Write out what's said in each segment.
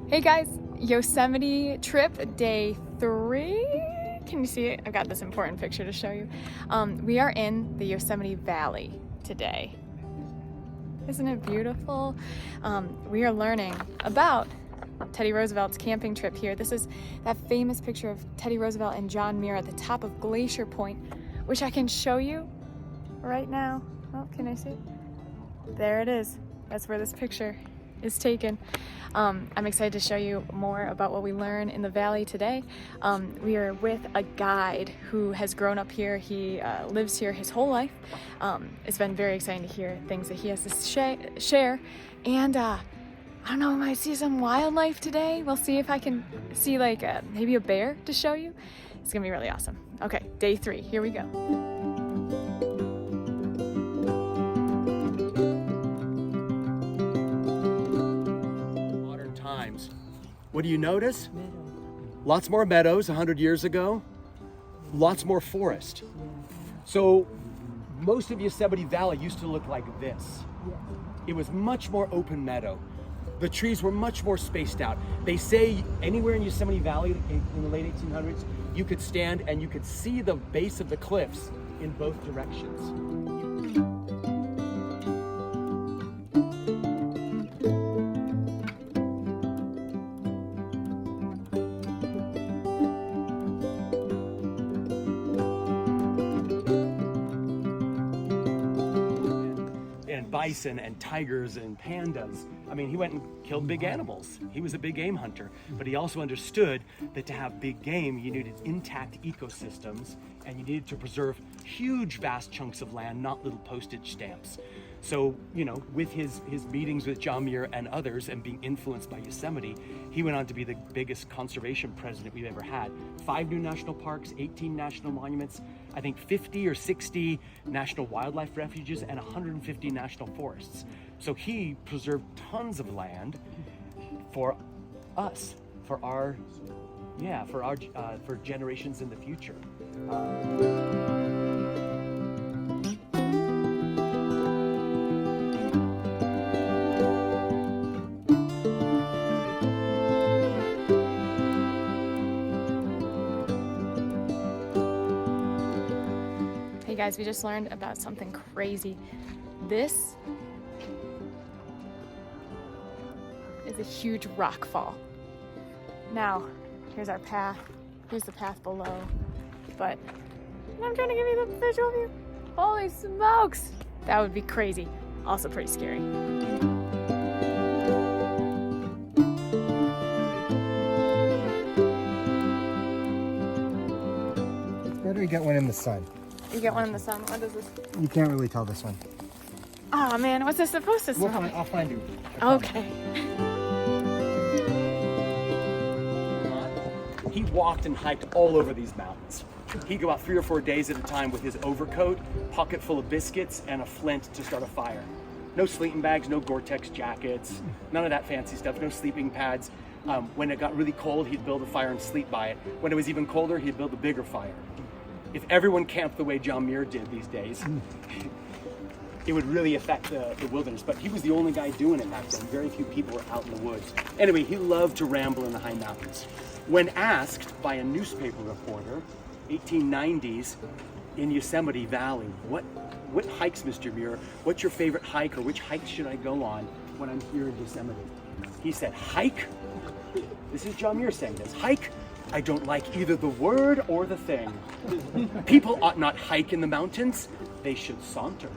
Hey guys, Yosemite trip day 3. Can you see it? I've got this important picture to show you. We are in the Yosemite Valley today. Isn't it beautiful? We are learning about Teddy Roosevelt's camping trip here. This is that famous picture of Teddy Roosevelt and John Muir at the top of Glacier Point, which I can show you right now. Oh, can I see it? There it is. That's where this picture is taken. I'm excited to show you more about what we learn in the valley today. We are with a guide who has grown up here. He lives here his whole life. It's been very exciting to hear things that he has to share. And I don't know, we might see some wildlife today. We'll see if I can see like maybe a bear to show you. It's gonna be really awesome. Okay, day 3, here we go. What do you notice? Lots more meadows 100 years ago, lots more forest. So most of Yosemite Valley used to look like this. It was much more open meadow. The trees were much more spaced out. They say anywhere in Yosemite Valley in the late 1800s, you could stand and you could see the base of the cliffs in both directions. Bison and tigers and pandas. I mean, he went and killed big animals. He was a big game hunter, but he also understood that to have big game, you needed intact ecosystems and you needed to preserve huge, vast chunks of land, not little postage stamps. So, you know, with his meetings with John Muir and others and being influenced by Yosemite, he went on to be the biggest conservation president we've ever had. 5 new national parks, 18 national monuments, I think 50 or 60 national wildlife refuges, and 150 national forests. So he preserved tons of land for us, for generations in the future. Hey guys, we just learned about something crazy. This is a huge rock fall. Now, here's our path. Here's the path below. But I'm trying to give you the visual view. Holy smokes! That would be crazy. Also pretty scary. It's better you get one in the sun. You get one in the sun. What is this? You can't really tell this one. Oh man, what's this supposed to smell? I'll find you. Okay. He walked and hiked all over these mountains. He'd go out 3 or 4 days at a time with his overcoat, pocket full of biscuits, and a flint to start a fire. No sleeping bags, no Gore-Tex jackets, none of that fancy stuff, no sleeping pads. When it got really cold, he'd build a fire and sleep by it. When it was even colder, he'd build a bigger fire. If everyone camped the way John Muir did these days, it would really affect the wilderness. But he was the only guy doing it back then. Very few people were out in the woods. Anyway, he loved to ramble in the high mountains. When asked by a newspaper reporter, 1890s, in Yosemite Valley, what hikes, Mr. Muir? What's your favorite hike, or which hikes should I go on when I'm here in Yosemite? He said, hike? This is John Muir saying this. Hike? I don't like either the word or the thing. People ought not hike in the mountains. They should saunter.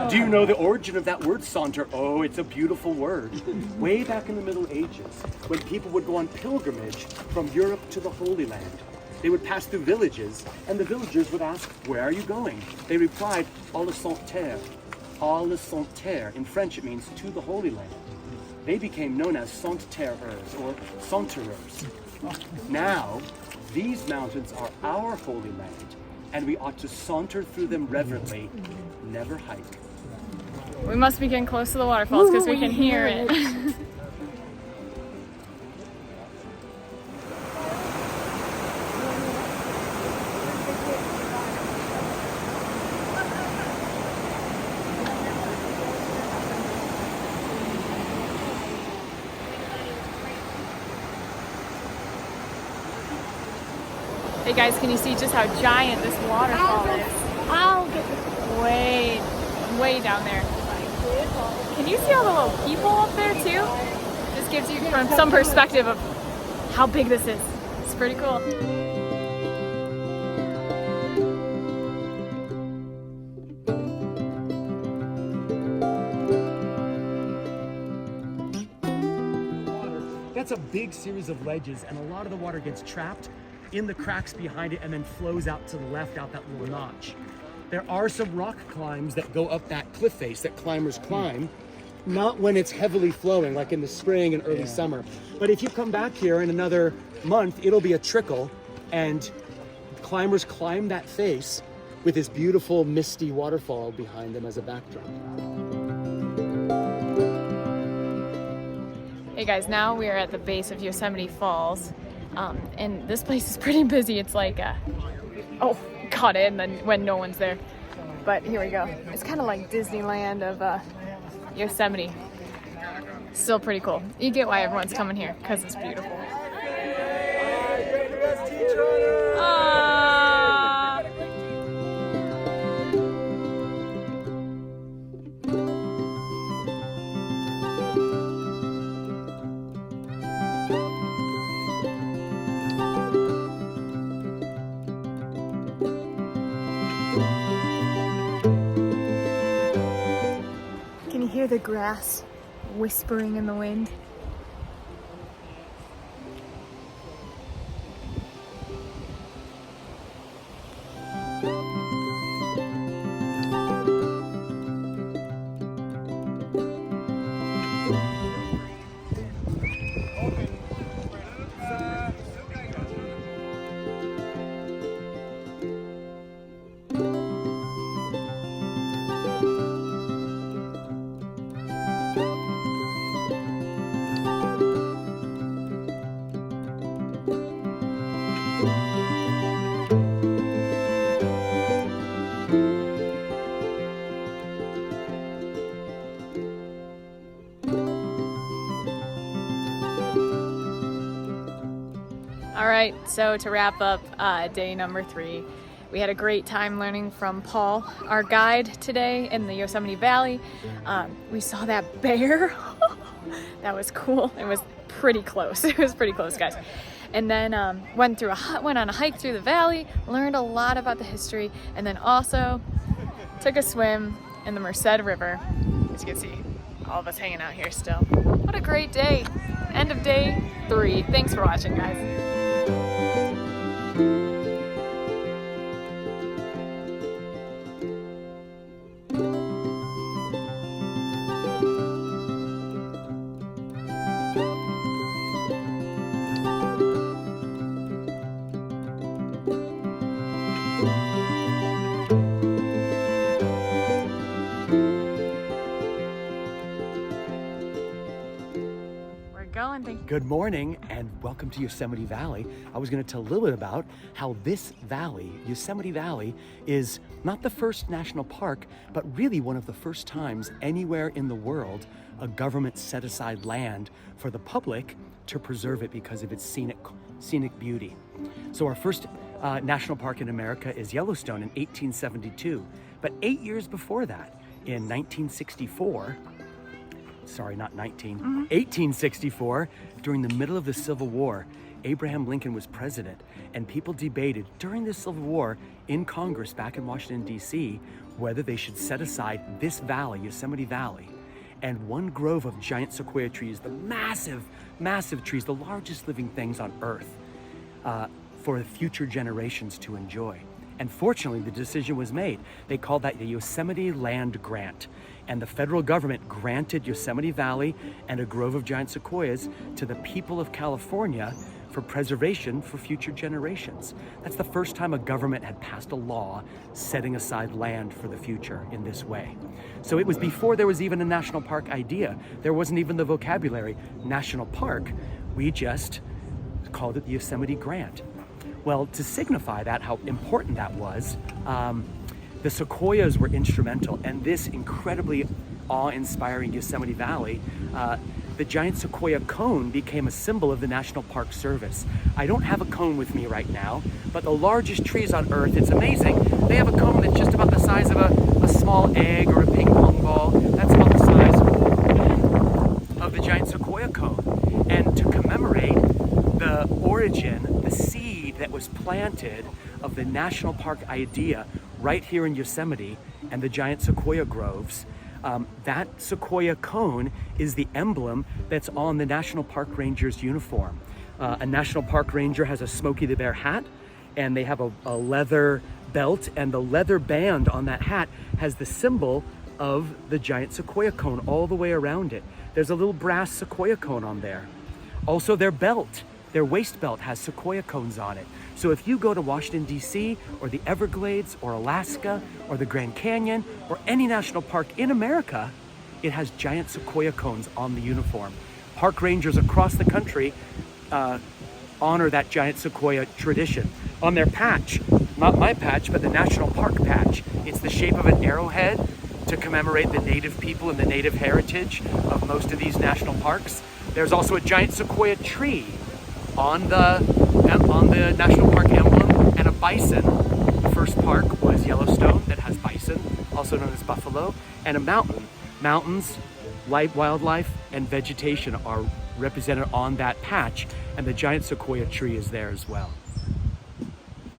Do you know the origin of that word, saunter? Oh, it's a beautiful word. Way back in the Middle Ages, when people would go on pilgrimage from Europe to the Holy Land, they would pass through villages, and the villagers would ask, where are you going? They replied, à la Sainte-Terre. À la Sainte-Terre. In French, it means to the Holy Land. They became known as Sainte-Terreurs or Saunterers. Now, these mountains are our holy land, and we ought to saunter through them reverently, never hike. We must be getting close to the waterfalls because we can hear it. Hey guys, can you see just how giant this waterfall is? I'll get this. Way down there. Can you see all the little people up there too? Just gives you some perspective of how big this is. It's pretty cool. That's a big series of ledges, and a lot of the water gets trapped in the cracks behind it and then flows out to the left out that little notch. There are some rock climbs that go up that cliff face that climbers climb, not when it's heavily flowing, like in the spring and early summer. But if you come back here in another month, it'll be a trickle, and climbers climb that face with this beautiful misty waterfall behind them as a backdrop. Hey guys, now we are at the base of Yosemite Falls, and this place is pretty busy. It's like, oh, got it, and then when no one's there. But here we go. It's kind of like Disneyland of Yosemite. Still pretty cool. You get why everyone's coming here, because it's beautiful. Can you hear the grass whispering in the wind? All right, so to wrap up day number 3, we had a great time learning from Paul, our guide today in the Yosemite Valley. We saw that bear. That was cool. It was pretty close. It was pretty close, guys. And then went on a hike through the valley, learned a lot about the history, and then also took a swim in the Merced River. As you can see, all of us hanging out here still. What a great day. End of day 3. Thanks for watching, guys. Good morning and welcome to Yosemite Valley. I was going to tell a little bit about how this valley, Yosemite Valley, is not the first national park, but really one of the first times anywhere in the world a government set aside land for the public to preserve it because of its scenic beauty. So our first national park in America is Yellowstone in 1872, but 8 years before that, in 1864, sorry, not 1864, during the middle of the Civil War, Abraham Lincoln was president, and people debated during the Civil War in Congress back in Washington, D.C., whether they should set aside this valley, Yosemite Valley, and one grove of giant sequoia trees, the massive, massive trees, the largest living things on Earth, for future generations to enjoy. And fortunately, the decision was made. They called that the Yosemite Land Grant. And the federal government granted Yosemite Valley and a grove of giant sequoias to the people of California for preservation for future generations. That's the first time a government had passed a law setting aside land for the future in this way. So it was before there was even a national park idea. There wasn't even the vocabulary national park. We just called it the Yosemite Grant. Well, to signify that, how important that was, the sequoias were instrumental, and this incredibly awe-inspiring Yosemite Valley, the giant sequoia cone became a symbol of the National Park Service. I don't have a cone with me right now, but the largest trees on Earth, it's amazing, they have a cone that's just about the size of a small egg or a ping pong ball. That's about the size of the giant sequoia cone. And to commemorate the origin, the seed that was planted of the national park idea right here in Yosemite and the giant sequoia groves, that sequoia cone is the emblem that's on the National Park Ranger's uniform. A National Park Ranger has a Smokey the Bear hat, and they have a leather belt, and the leather band on that hat has the symbol of the giant sequoia cone all the way around it. There's a little brass sequoia cone on there. Also their belt, their waist belt has sequoia cones on it. So if you go to Washington, D.C., or the Everglades, or Alaska, or the Grand Canyon, or any national park in America, it has giant sequoia cones on the uniform. Park rangers across the country honor that giant sequoia tradition. On their patch, not my patch, but the National Park patch, it's the shape of an arrowhead to commemorate the native people and the native heritage of most of these national parks. There's also a giant sequoia tree on the national park emblem, and a bison. The first park was Yellowstone, that has bison, also known as buffalo, and a mountain. Mountains, wildlife, and vegetation are represented on that patch, and the giant sequoia tree is there as well.